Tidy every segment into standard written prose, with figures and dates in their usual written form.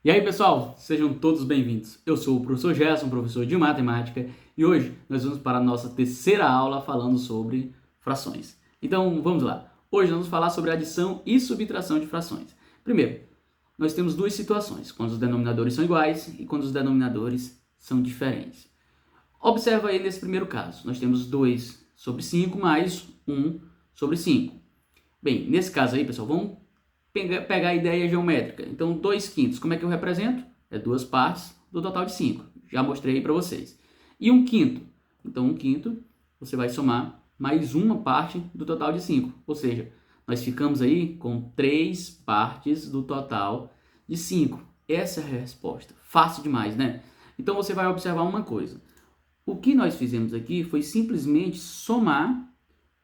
E aí, pessoal, sejam todos bem-vindos. Eu sou o professor Gerson, professor de matemática, e hoje nós vamos para a nossa terceira aula falando sobre frações. Então, vamos lá. Hoje nós vamos falar sobre adição e subtração de frações. Primeiro, nós temos duas situações, quando os denominadores são iguais e quando os denominadores são diferentes. Observa aí nesse primeiro caso, nós temos 2 sobre 5 mais 1 sobre 5. Bem, nesse caso aí, pessoal, vamos pegar a ideia geométrica. Então, 2 quintos, como é que eu represento? É 2 partes do total de 5. Já mostrei aí para vocês. E 1 quinto? Então, 1 quinto, você vai somar mais uma parte do total de 5. Ou seja, nós ficamos aí com 3 partes do total de 5. Essa é a resposta. Fácil demais, né? Então, você vai observar uma coisa. O que nós fizemos aqui foi simplesmente somar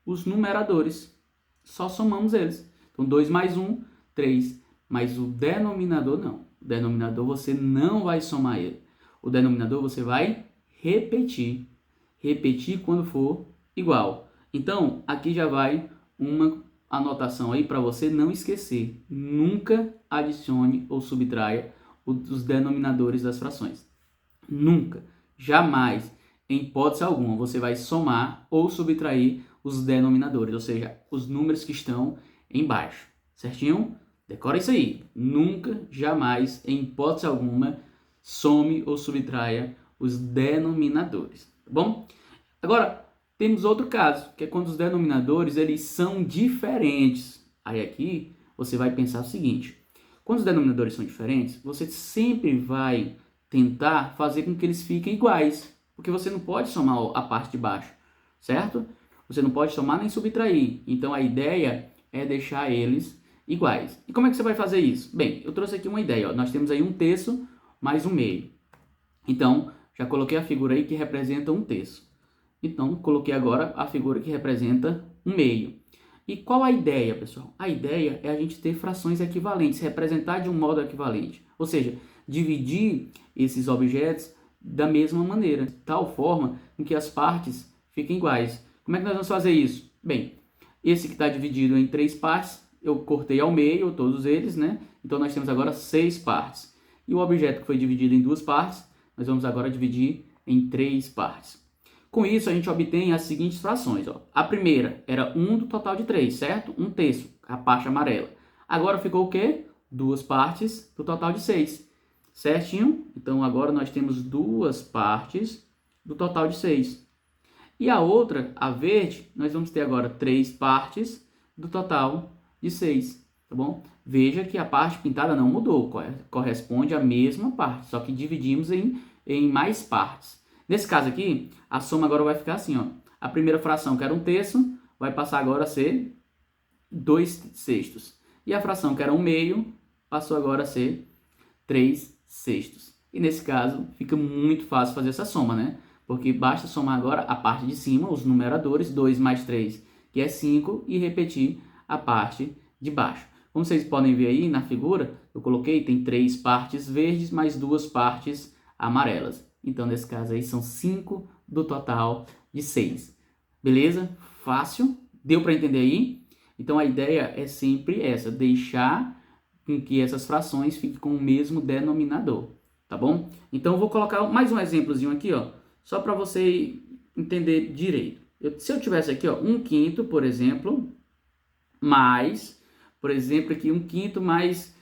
os numeradores. Só somamos eles. Então, 2 mais 1, 3. Mas o denominador não. O denominador você não vai somar ele. O denominador você vai repetir. Repetir quando for igual. Então, aqui já vai uma anotação aí para você não esquecer. Nunca adicione ou subtraia os denominadores das frações. Nunca, jamais, em hipótese alguma, você vai somar ou subtrair os denominadores, ou seja, os números que estão embaixo. Certinho? Decora isso aí. Nunca, jamais, em hipótese alguma, some ou subtraia os denominadores. Tá bom? Agora, temos outro caso, que é quando os denominadores eles são diferentes. Aí aqui você vai pensar o seguinte: quando os denominadores são diferentes, você sempre vai tentar fazer com que eles fiquem iguais, porque você não pode somar a parte de baixo, certo? Você não pode somar nem subtrair. Então a ideia é deixar eles iguais. E como é que você vai fazer isso? Bem, eu trouxe aqui uma ideia. Ó. Nós temos aí 1/3 mais 1/2. Então, já coloquei a figura aí que representa 1/3. Então, coloquei agora a figura que representa 1/2. E qual a ideia, pessoal? A ideia é a gente ter frações equivalentes, representar de um modo equivalente. Ou seja, dividir esses objetos da mesma maneira, de tal forma que as partes fiquem iguais. Como é que nós vamos fazer isso? Bem, esse que está dividido em 3 partes, eu cortei ao meio todos eles, né? Então nós temos agora 6 partes. E o objeto que foi dividido em 2 partes, nós vamos agora dividir em 3 partes. Com isso, a gente obtém as seguintes frações. Ó. A primeira era 1 do total de 3, certo? 1/3, a parte amarela. Agora ficou o quê? 2 partes do total de 6. Certinho? Então, agora nós temos 2 partes do total de 6. E a outra, a verde, nós vamos ter agora 3 partes do total de 6. Tá bom? Veja que a parte pintada não mudou, corresponde à mesma parte, só que dividimos em mais partes. Nesse caso aqui, a soma agora vai ficar assim, ó. A primeira fração, que era 1/3, vai passar agora a ser 2/6. E a fração, que era 1/2, passou agora a ser 3/6. E nesse caso, fica muito fácil fazer essa soma, né? Porque basta somar agora a parte de cima, os numeradores, 2 mais 3, que é 5, e repetir a parte de baixo. Como vocês podem ver aí na figura, eu coloquei, tem 3 partes verdes mais 2 partes amarelas. Então, nesse caso aí, são 5 do total de 6. Beleza? Fácil? Deu para entender aí? Então, a ideia é sempre essa, deixar com que essas frações fiquem com o mesmo denominador, tá bom? Então, eu vou colocar mais um exemplozinho aqui, ó, só para você entender direito. Se eu tivesse aqui, ó, 1/5, por exemplo, mais, por exemplo, aqui 1/5 mais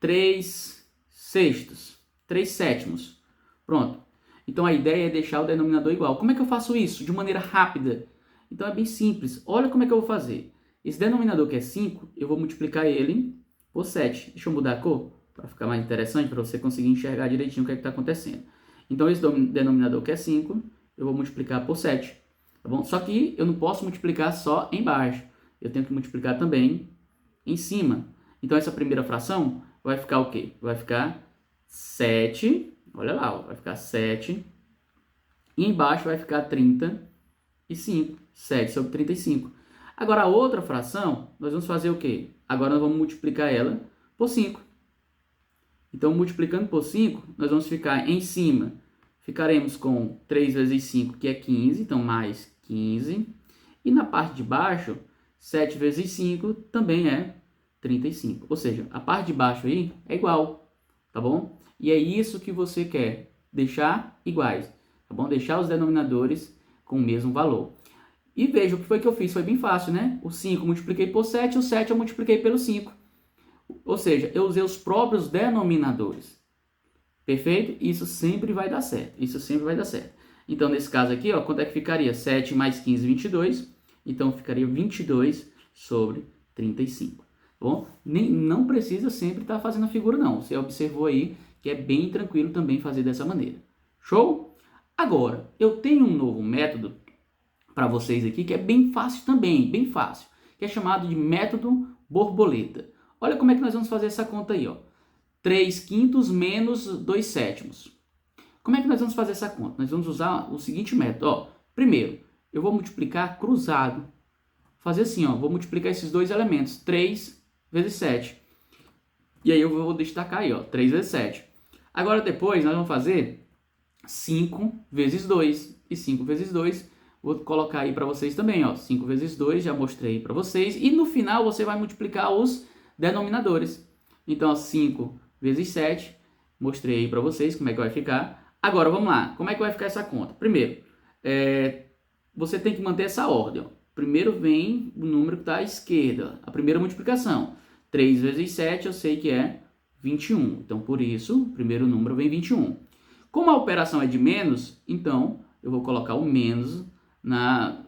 3/6, 3/7. Pronto. Então, a ideia é deixar o denominador igual. Como é que eu faço isso de maneira rápida? Então, é bem simples. Olha como é que eu vou fazer. Esse denominador que é 5, eu vou multiplicar ele por 7. Deixa eu mudar a cor para ficar mais interessante, para você conseguir enxergar direitinho o que é que está acontecendo. Então, esse denominador que é 5, eu vou multiplicar por 7. Tá bom? Só que eu não posso multiplicar só embaixo. Eu tenho que multiplicar também em cima. Então, essa primeira fração vai ficar o quê? Vai ficar 7... Olha lá, ó, vai ficar 7. E embaixo vai ficar 35. 7 sobre 35. Agora, a outra fração, nós vamos fazer o quê? Agora, nós vamos multiplicar ela por 5. Então, multiplicando por 5, nós vamos ficar em cima. Ficaremos com 3 vezes 5, que é 15. Então, mais 15. E na parte de baixo, 7 vezes 5 também é 35. Ou seja, a parte de baixo aí é igual. Tá bom? E é isso que você quer, deixar iguais, tá bom? Deixar os denominadores com o mesmo valor. E veja o que foi que eu fiz, foi bem fácil, né? O 5 eu multipliquei por 7, o 7 eu multipliquei pelo 5. Ou seja, eu usei os próprios denominadores. Perfeito? Isso sempre vai dar certo. Isso sempre vai dar certo. Então, nesse caso aqui, ó, quanto é que ficaria? 7 mais 15, 22. Então, ficaria 22 sobre 35. Bom, não precisa sempre estar fazendo a figura, não. Você observou aí que é bem tranquilo também fazer dessa maneira. Show? Agora, eu tenho um novo método para vocês aqui que é bem fácil também, bem fácil, que é chamado de método borboleta. Olha como é que nós vamos fazer essa conta aí, ó. 3 quintos menos 2 sétimos. Como é que nós vamos fazer essa conta? Nós vamos usar o seguinte método, ó. Primeiro, eu vou multiplicar cruzado. Fazer assim, ó, vou multiplicar esses dois elementos, 3 vezes 7. E aí eu vou destacar aí, ó, 3 vezes 7. Agora depois nós vamos fazer 5 vezes 2. E 5 vezes 2, vou colocar aí para vocês também, ó, 5 vezes 2, já mostrei para vocês. E no final você vai multiplicar os denominadores. Então, 5 vezes 7, mostrei aí para vocês como é que vai ficar. Agora, vamos lá, como é que vai ficar essa conta? Primeiro, você tem que manter essa ordem, ó. Primeiro vem o número que está à esquerda, a primeira multiplicação. 3 vezes 7 eu sei que é 21. Então, por isso, o primeiro número vem 21. Como a operação é de menos, então eu vou colocar o menos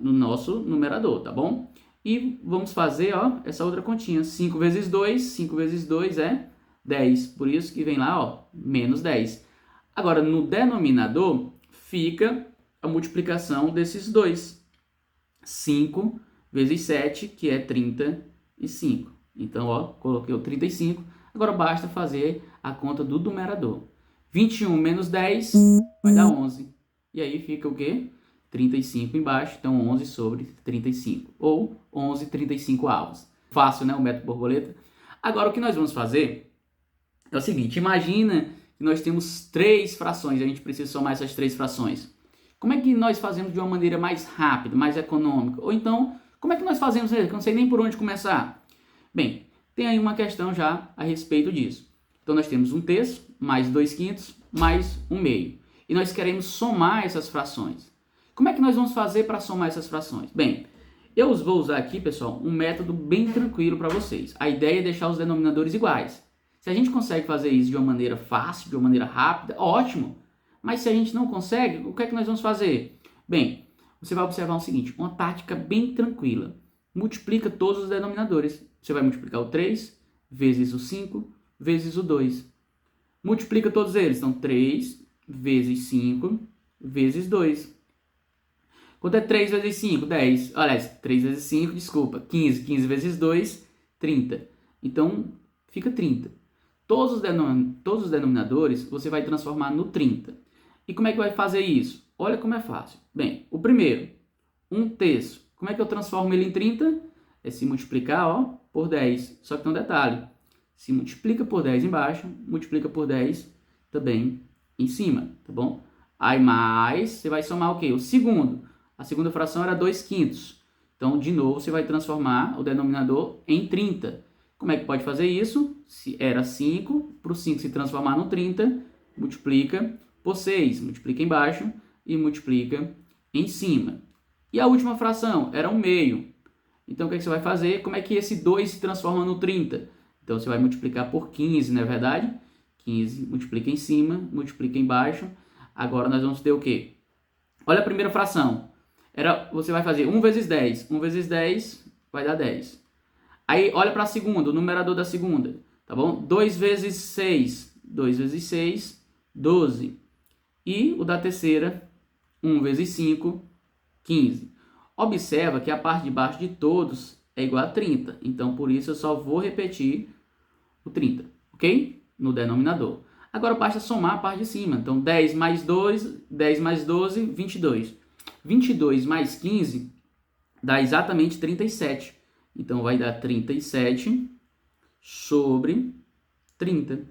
no nosso numerador, tá bom? E vamos fazer, ó, essa outra continha. 5 vezes 2, 5 vezes 2 é 10. Por isso que vem lá, ó, menos 10. Agora, no denominador, fica a multiplicação desses dois. 5 vezes 7, que é 35. Então, ó, coloquei o 35. Agora basta fazer a conta do numerador. 21 menos 10 vai dar 11. E aí fica o quê? 35 embaixo. Então, 11 sobre 35. Ou 11 35 avos. Fácil, né? O método borboleta. Agora, o que nós vamos fazer é o seguinte. Imagina que nós temos 3 frações. A gente precisa somar essas 3 frações. Como é que nós fazemos de uma maneira mais rápida, mais econômica? Ou então, como é que nós fazemos? Eu não sei nem por onde começar. Bem, tem aí uma questão já a respeito disso. Então, nós temos 1/3 mais 2 quintos mais 1/2. E nós queremos somar essas frações. Como é que nós vamos fazer para somar essas frações? Bem, eu vou usar aqui, pessoal, um método bem tranquilo para vocês. A ideia é deixar os denominadores iguais. Se a gente consegue fazer isso de uma maneira fácil, de uma maneira rápida, ótimo. Mas se a gente não consegue, o que é que nós vamos fazer? Bem, você vai observar o seguinte, uma tática bem tranquila. Multiplica todos os denominadores. Você vai multiplicar o 3 vezes o 5 vezes o 2. Multiplica todos eles. Então, 3 vezes 5 vezes 2. Quanto é 3 vezes 5? 10. Olha, 3 vezes 5, desculpa, 15. 15 vezes 2, 30. Então, fica 30. Todos os denominadores você vai transformar no 30. E como é que vai fazer isso? Olha como é fácil. Bem, o primeiro, 1/3. Como é que eu transformo ele em 30? É se multiplicar, ó, por 10. Só que tem um detalhe. Se multiplica por 10 embaixo, multiplica por 10 também em cima, tá bom? Aí mais, você vai somar o quê? O segundo. A segunda fração era 2 quintos. Então, de novo, você vai transformar o denominador em 30. Como é que pode fazer isso? Se era 5, para o 5 se transformar no 30, multiplica por 6. Multiplica embaixo e multiplica em cima. E a última fração era 1/2. Então, o que você vai fazer? Como é que esse 2 se transforma no 30? Então, você vai multiplicar por 15, não é verdade? 15 multiplica em cima, multiplica embaixo. Agora, nós vamos ter o quê? Olha a primeira fração. Você vai fazer 1 vezes 10. 1 vezes 10 vai dar 10. Aí, olha para a segunda, o numerador da segunda, tá bom? 2 vezes 6. 2 vezes 6, 12. E o da terceira, 1 vezes 5, 15. Observa que a parte de baixo de todos é igual a 30. Então, por isso, eu só vou repetir o 30, ok? No denominador. Agora, basta somar a parte de cima. Então, 10 mais 2, 10 mais 12, 22. 22 mais 15 dá exatamente 37. Então, vai dar 37 sobre 30.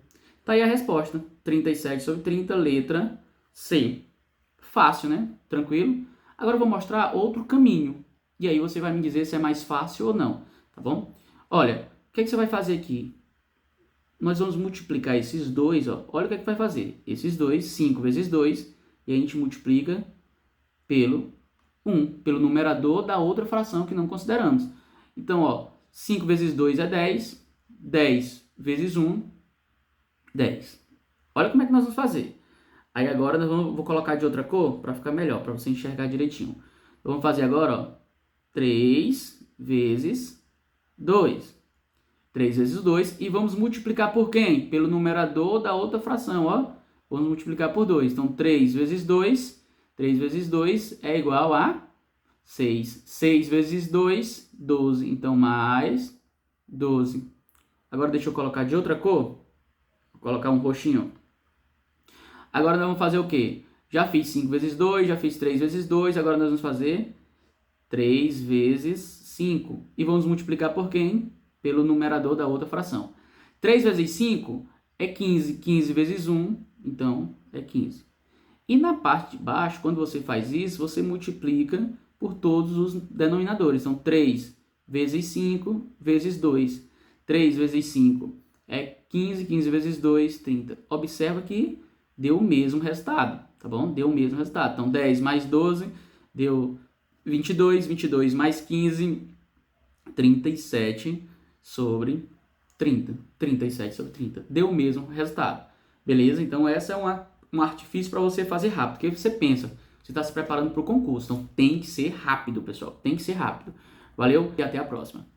Tá aí a resposta. 37 sobre 30, letra C. Fácil, né? Tranquilo? Agora eu vou mostrar outro caminho. E aí você vai me dizer se é mais fácil ou não. Tá bom? Olha, o que você vai fazer aqui? nós vamos multiplicar esses dois, ó. Olha o que é que vai fazer. Esses dois, 5 vezes 2, e a gente multiplica pelo 1, pelo numerador da outra fração que não consideramos. Então, ó, 5 vezes 2 é 10, 10 vezes 1, 10. Olha como é que nós vamos fazer. Aí agora vou colocar de outra cor para ficar melhor, para você enxergar direitinho. Então, vamos fazer agora, ó, 3 vezes 2. 3 vezes 2 e vamos multiplicar por quem? Pelo numerador da outra fração, ó. Vamos multiplicar por 2. Então, 3 vezes 2 é igual a 6. 6 vezes 2, 12. Então, mais 12. Agora, deixa eu colocar de outra cor. Vou colocar um roxinho. Agora, nós vamos fazer o quê? Já fiz 5 vezes 2, já fiz 3 vezes 2. Agora, nós vamos fazer 3 vezes 5. E vamos multiplicar por quem? Pelo numerador da outra fração. 3 vezes 5 é 15. 15 vezes 1, então, é 15. E na parte de baixo, quando você faz isso, você multiplica por todos os denominadores. Então, 3 vezes 5 vezes 2. 3 vezes 5 é 15. 15 vezes 2, 30. Observa que deu o mesmo resultado, tá bom? Deu o mesmo resultado. Então, 10 mais 12 deu 22. 22 mais 15, 37 sobre 30. 37 sobre 30. Deu o mesmo resultado. Beleza? Então, essa é um artifício para você fazer rápido. Porque você pensa, você está se preparando para o concurso. Então, tem que ser rápido, pessoal. Tem que ser rápido. Valeu e até a próxima.